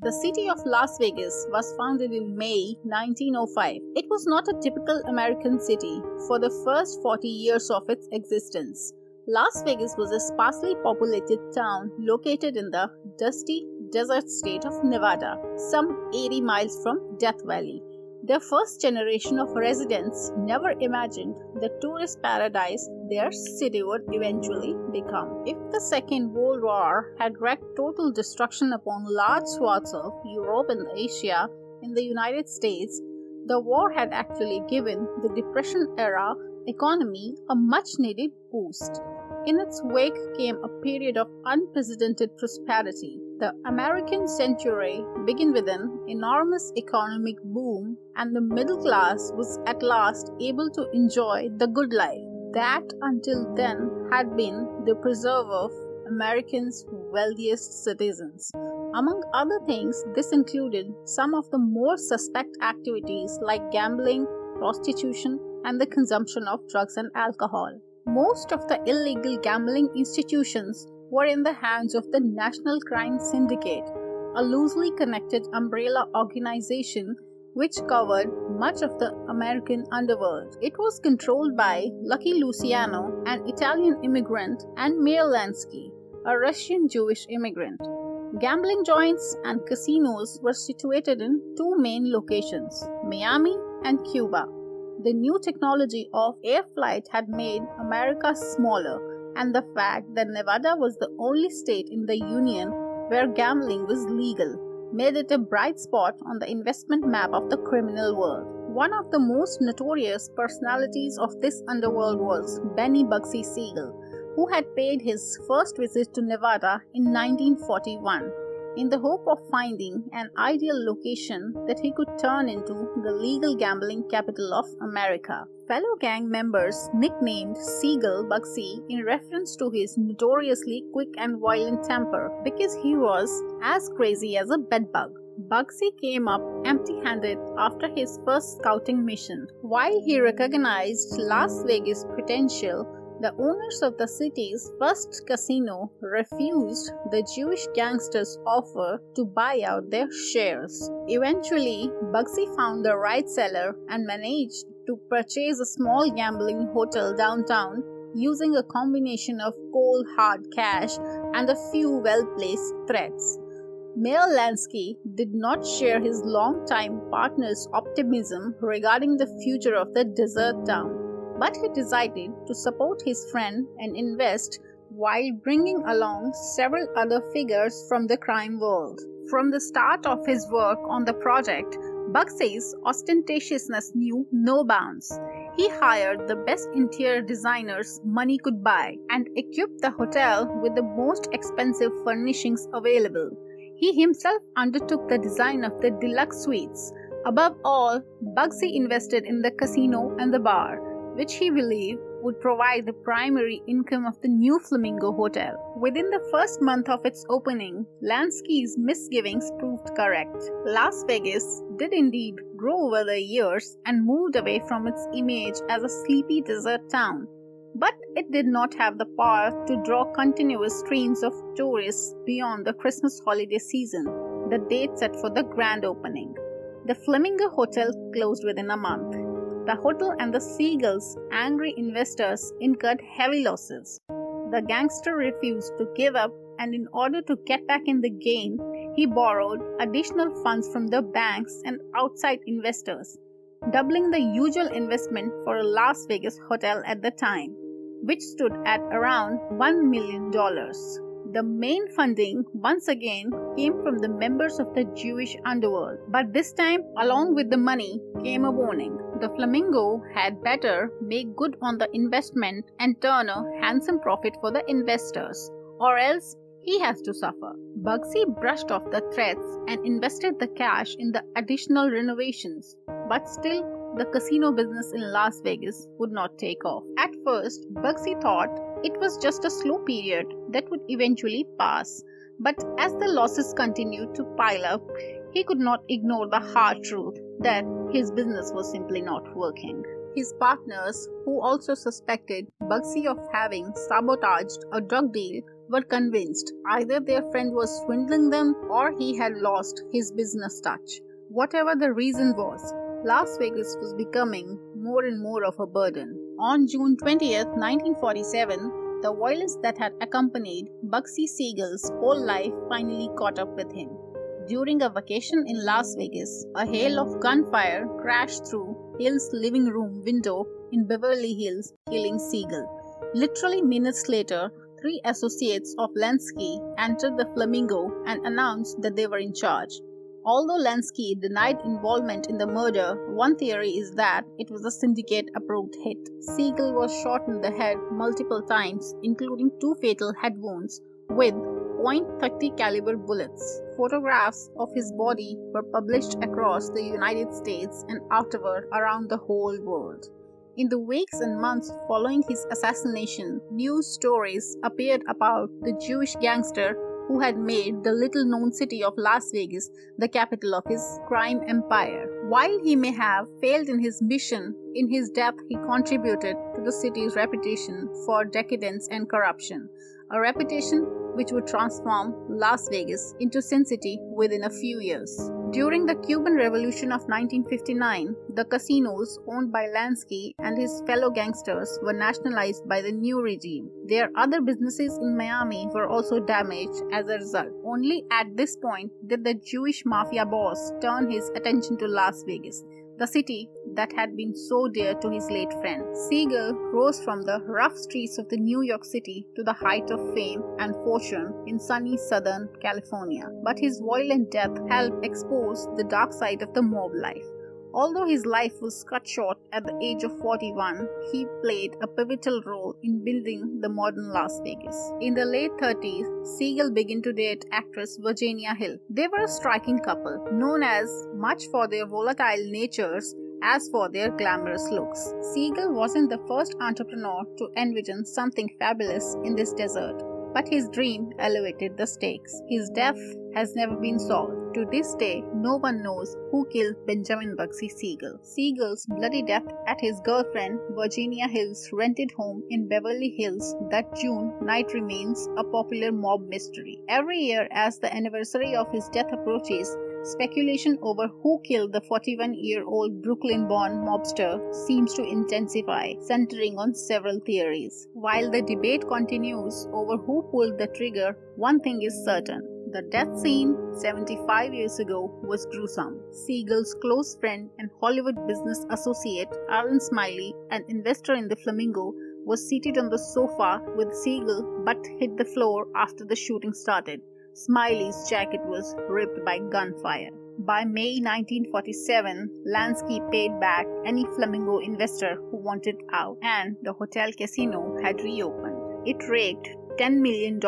The city of Las Vegas was founded in May 1905. It was not a typical American city for the first 40 years of its existence. Las Vegas was a sparsely populated town located in the dusty desert state of Nevada, some 80 miles from Death Valley. The first generation of residents never imagined the tourist paradise their city would eventually become. If the Second World War had wreaked total destruction upon large swaths of Europe and Asia in the United States, the war had actually given the Depression-era economy a much-needed boost. In its wake came a period of unprecedented prosperity. The American century began with an enormous economic boom, and the middle class was at last able to enjoy the good life that until then had been the preserve of Americans' wealthiest citizens. Among other things, this included some of the more suspect activities like gambling, prostitution, and the consumption of drugs and alcohol. Most of the illegal gambling institutions were in the hands of the National Crime Syndicate, a loosely connected umbrella organization which covered much of the American underworld. It was controlled by Lucky Luciano, an Italian immigrant, and Meyer Lansky, a Russian Jewish immigrant. Gambling joints and casinos were situated in two main locations, Miami and Cuba. The new technology of air flight had made America smaller, and the fact that Nevada was the only state in the Union where gambling was legal made it a bright spot on the investment map of the criminal world. One of the most notorious personalities of this underworld was Benny Bugsy Siegel, who had paid his first visit to Nevada in 1941. In the hope of finding an ideal location that he could turn into the legal gambling capital of America. Fellow gang members nicknamed Siegel Bugsy in reference to his notoriously quick and violent temper because he was as crazy as a bedbug. Bugsy came up empty-handed after his first scouting mission. While he recognized Las Vegas' potential, the owners of the city's first casino refused the Jewish gangsters' offer to buy out their shares. Eventually, Bugsy found the right seller and managed to purchase a small gambling hotel downtown using a combination of cold hard cash and a few well-placed threats. Meyer Lansky did not share his longtime partner's optimism regarding the future of the desert town, but he decided to support his friend and invest while bringing along several other figures from the crime world. From the start of his work on the project, Bugsy's ostentatiousness knew no bounds. He hired the best interior designers money could buy and equipped the hotel with the most expensive furnishings available. He himself undertook the design of the deluxe suites. Above all, Bugsy invested in the casino and the bar, which he believed would provide the primary income of the new Flamingo Hotel. Within the first month of its opening, Lansky's misgivings proved correct. Las Vegas did indeed grow over the years and moved away from its image as a sleepy desert town. But it did not have the power to draw continuous streams of tourists beyond the Christmas holiday season, the date set for the grand opening. The Flamingo Hotel closed within a month. The hotel and the Siegels' angry investors incurred heavy losses. The gangster refused to give up, and in order to get back in the game, he borrowed additional funds from the banks and outside investors, doubling the usual investment for a Las Vegas hotel at the time, which stood at around $1 million. The main funding once again came from the members of the Jewish underworld, but this time, along with the money, came a warning. The Flamingo had better make good on the investment and turn a handsome profit for the investors, or else he has to suffer. Bugsy brushed off the threats and invested the cash in the additional renovations, but still, the casino business in Las Vegas would not take off. At first, Bugsy thought it was just a slow period that would eventually pass, but as the losses continued to pile up, he could not ignore the hard truth that his business was simply not working. His partners, who also suspected Bugsy of having sabotaged a drug deal, were convinced either their friend was swindling them or he had lost his business touch. Whatever the reason was, Las Vegas was becoming more and more of a burden. On June 20th, 1947, the violence that had accompanied Bugsy Siegel's whole life finally caught up with him. During a vacation in Las Vegas, a hail of gunfire crashed through Hill's living room window in Beverly Hills, killing Siegel. Literally minutes later, 3 associates of Lansky entered the Flamingo and announced that they were in charge. Although Lansky denied involvement in the murder, one theory is that it was a syndicate-approved hit. Siegel was shot in the head multiple times, including 2 fatal head wounds with .30 caliber bullets. Photographs of his body were published across the United States and afterward around the whole world. In the weeks and months following his assassination, news stories appeared about the Jewish gangster who had made the little-known city of Las Vegas the capital of his crime empire. While he may have failed in his mission, in his death he contributed to the city's reputation for decadence and corruption, a reputation which would transform Las Vegas into Sin City within a few years. During the Cuban Revolution of 1959, the casinos owned by Lansky and his fellow gangsters were nationalized by the new regime. Their other businesses in Miami were also damaged as a result. Only at this point did the Jewish mafia boss turn his attention to Las Vegas, the city that had been so dear to his late friend. Siegel rose from the rough streets of the New York City to the height of fame and fortune in sunny Southern California. But his violent death helped expose the dark side of the mob life. Although his life was cut short at the age of 41, he played a pivotal role in building the modern Las Vegas. In the late 30s, Siegel began to date actress Virginia Hill. They were a striking couple, known as much for their volatile natures as for their glamorous looks. Siegel wasn't the first entrepreneur to envision something fabulous in this desert, but his dream elevated the stakes. His death has never been solved. To this day, no one knows who killed Benjamin Bugsy Siegel. Siegel's bloody death at his girlfriend Virginia Hill's rented home in Beverly Hills that June night remains a popular mob mystery. Every year, as the anniversary of his death approaches, speculation over who killed the 41-year-old Brooklyn-born mobster seems to intensify, centering on several theories. While the debate continues over who pulled the trigger, one thing is certain. The death scene 75 years ago was gruesome. Siegel's close friend and Hollywood business associate Aaron Smiley, an investor in the Flamingo, was seated on the sofa with Siegel but hit the floor after the shooting started. Smiley's jacket was ripped by gunfire. By May 1947, Lansky paid back any Flamingo investor who wanted out, and the hotel casino had reopened. It raked $10 million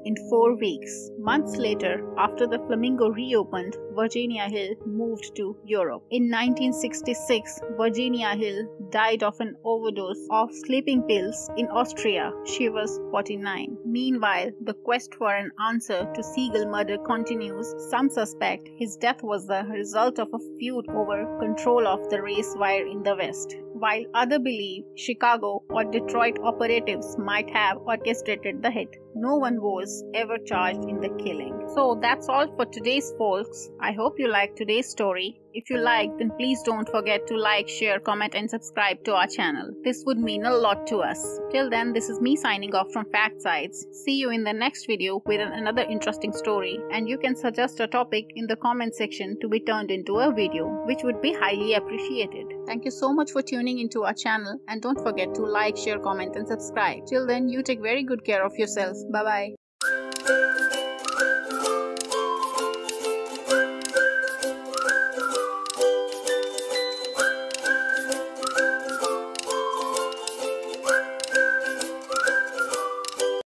in 4 weeks. Months later, after the Flamingo reopened, Virginia Hill moved to Europe. In 1966, Virginia Hill died of an overdose of sleeping pills in Austria. She was 49. Meanwhile, the quest for an answer to Siegel murder continues. Some suspect his death was the result of a feud over control of the race wire in the West, while others believe Chicago or Detroit operatives might have orchestrated the hit. No one was ever charged in the killing. So that's all for today's folks. I hope you liked today's story. If you liked, then please don't forget to like, share, comment and subscribe to our channel. This would mean a lot to us. Till then, this is me signing off from Fact Sites. See you in the next video with another interesting story, and you can suggest a topic in the comment section to be turned into a video, which would be highly appreciated. Thank you so much for tuning into our channel, and don't forget to like, share, comment and subscribe. Till then, you take very good care of yourself. Bye bye.